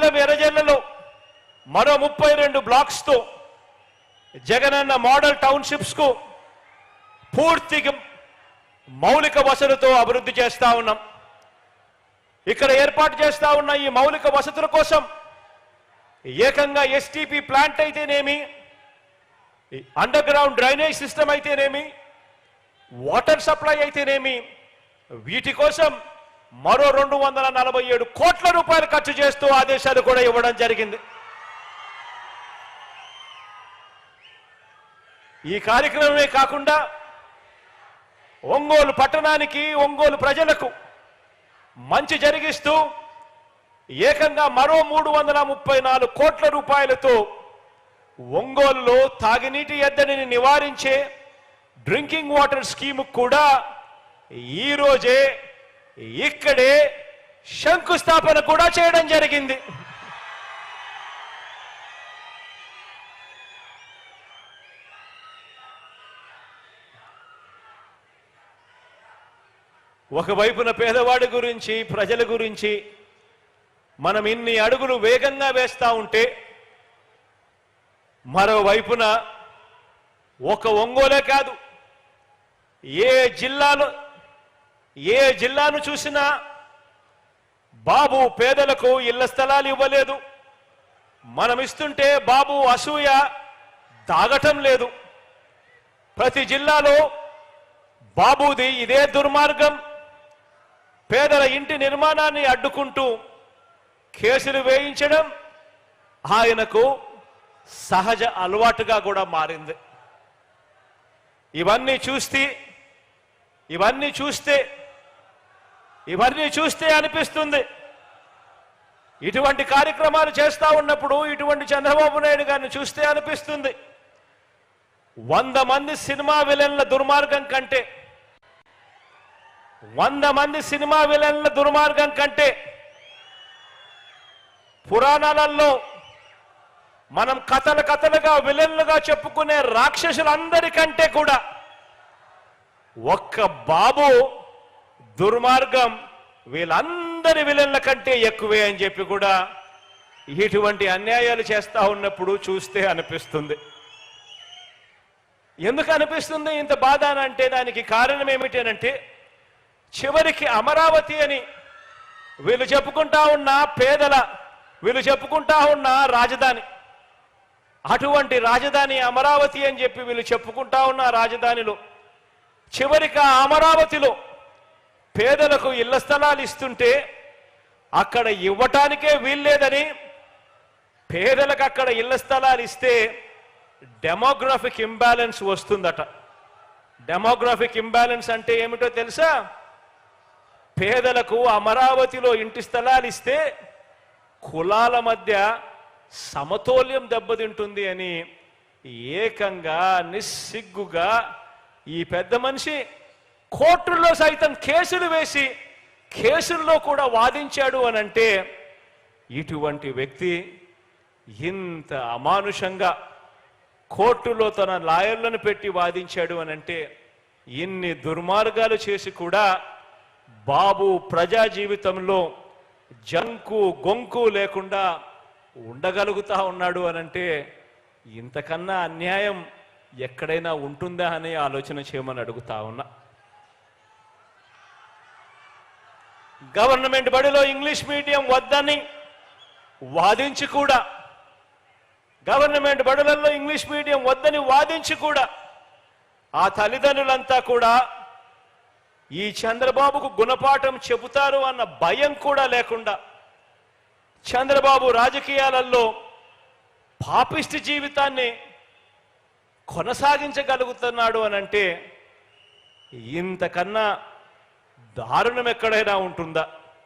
మండలం ఎర్రజల్లలో మరో 32 బ్లాక్స్తో జగనన్న మోడల్ టౌన్షిప్స్కు పూర్తిగా మౌలిక వసతులతో అభివృద్ధి చేస్తా ఉన్నాం. ఇక్కడ ఏర్పాటు చేస్తా ఉన్న ఈ మౌలిక వసతుల కోసం ఏకంగా ఎస్టీపీ ప్లాంట్ అయితేనేమి, అండర్ గ్రౌండ్ డ్రైనేజ్ సిస్టమ్ అయితేనేమి, వాటర్ సప్లై అయితేనేమి, వీటి కోసం మరో 247 కోట్ల రూపాయలు ఖర్చు చేస్తూ ఆదేశాలు కూడా ఇవ్వడం జరిగింది. ఈ కార్యక్రమమే కాకుండా ఒంగోలు పట్టణానికి, ఒంగోలు ప్రజలకు మంచి జరిగిస్తూ ఏకంగా మరో 334 కోట్ల రూపాయలతో ఒంగోలులో తాగునీటి ఎద్దడిని నివారించే డ్రింకింగ్ వాటర్ స్కీమ్ కూడా ఈ రోజే ఇక్కడే శంకుస్థాపన కూడా చేయడం జరిగింది. ఒకవైపున పేదవాడి గురించి, ప్రజల గురించి మనం ఇన్ని అడుగులు వేగంగా వేస్తా ఉంటే, మరోవైపున ఒక ఒంగోలే కాదు, ఏ జిల్లాను చూసినా బాబు పేదలకు ఇళ్ల స్థలాలు ఇవ్వలేదు, మనం ఇస్తుంటే బాబు అసూయ దాగటం లేదు. ప్రతి జిల్లాలో బాబుది ఇదే దుర్మార్గం. పేదల ఇంటి నిర్మాణాన్ని అడ్డుకుంటూ కేసులు వేయించడం ఆయనకు సహజ అలవాటుగా కూడా మారింది. ఇవన్నీ చూస్తే అనిపిస్తుంది, ఇటువంటి కార్యక్రమాలు చేస్తా ఉన్నప్పుడు, ఇటువంటి చంద్రబాబు నాయుడు గారిని చూస్తే అనిపిస్తుంది, 100 మంది సినిమా విలన్ల దుర్మార్గం కంటే 100 మంది సినిమా విలన్ల దుర్మార్గం కంటే పురాణాలలో మనం కథలుగా విలన్లుగా చెప్పుకునే రాక్షసులందరికంటే కూడా ఒక్క బాబు దుర్మార్గం వీళ్ళందరి విలన్ల కంటే ఎక్కువే అని చెప్పి కూడా ఇటువంటి అన్యాయాలు చేస్తా ఉన్నప్పుడు చూస్తే అనిపిస్తుంది. ఎందుకు అనిపిస్తుంది ఇంత బాధ అంటే దానికి కారణం ఏమిటి అంటే, చివరికి అమరావతి అని వీళ్ళు చెప్పుకుంటా ఉన్న వీళ్ళు చెప్పుకుంటా ఉన్న రాజధాని, అటువంటి రాజధాని అమరావతి అని చెప్పి వీళ్ళు చెప్పుకుంటా ఉన్న రాజధానిలో చివరికి అమరావతిలో పేదలకు ఇళ్ల స్థలాలు ఇస్తుంటే అక్కడ ఇవ్వటానికే వీల్లేదని, పేదలకు అక్కడ ఇళ్ల స్థలాలు ఇస్తే డెమోగ్రాఫిక్ ఇంబ్యాలెన్స్ వస్తుందట. డెమోగ్రాఫిక్ ఇంబ్యాలెన్స్ అంటే ఏమిటో తెలుసా? పేదలకు అమరావతిలో ఇంటి స్థలాలు ఇస్తే కులాల మధ్య సమతౌల్యం దెబ్బతింటుంది అని ఏకంగా నిస్సిగ్గుగా ఈ పెద్ద మనిషి కోర్టుల్లో సైతం కేసులు వేసి కేసుల్లో కూడా వాదించాడు అనంటే, ఇటువంటి వ్యక్తి ఇంత అమానుషంగా కోర్టులో తన లాయర్లను పెట్టి వాదించాడు అనంటే, ఇన్ని దుర్మార్గాలు చేసి కూడా బాబు ప్రజా జీవితంలో జంకు గొంకు లేకుండా ఉండగలుగుతా ఉన్నాడు అనంటే, ఇంతకన్నా అన్యాయం ఎక్కడైనా ఉంటుందా అనే ఆలోచన చేయమని అడుగుతా ఉన్నా. గవర్నమెంట్ బడిలో ఇంగ్లీష్ మీడియం వద్దని వాదించి కూడా, గవర్నమెంట్ బడులలో ఇంగ్లీష్ మీడియం వద్దని వాదించి కూడా ఆ తల్లిదండ్రులంతా కూడా ఈ చంద్రబాబుకు గుణపాఠం చెబుతారు అన్న భయం కూడా లేకుండా చంద్రబాబు రాజకీయాలలో పాపిష్టి జీవితాన్ని కొనసాగించగలుగుతున్నాడు అనంటే, ఇంతకన్నా దారుణం ఎక్కడైనా ఉంటుందా?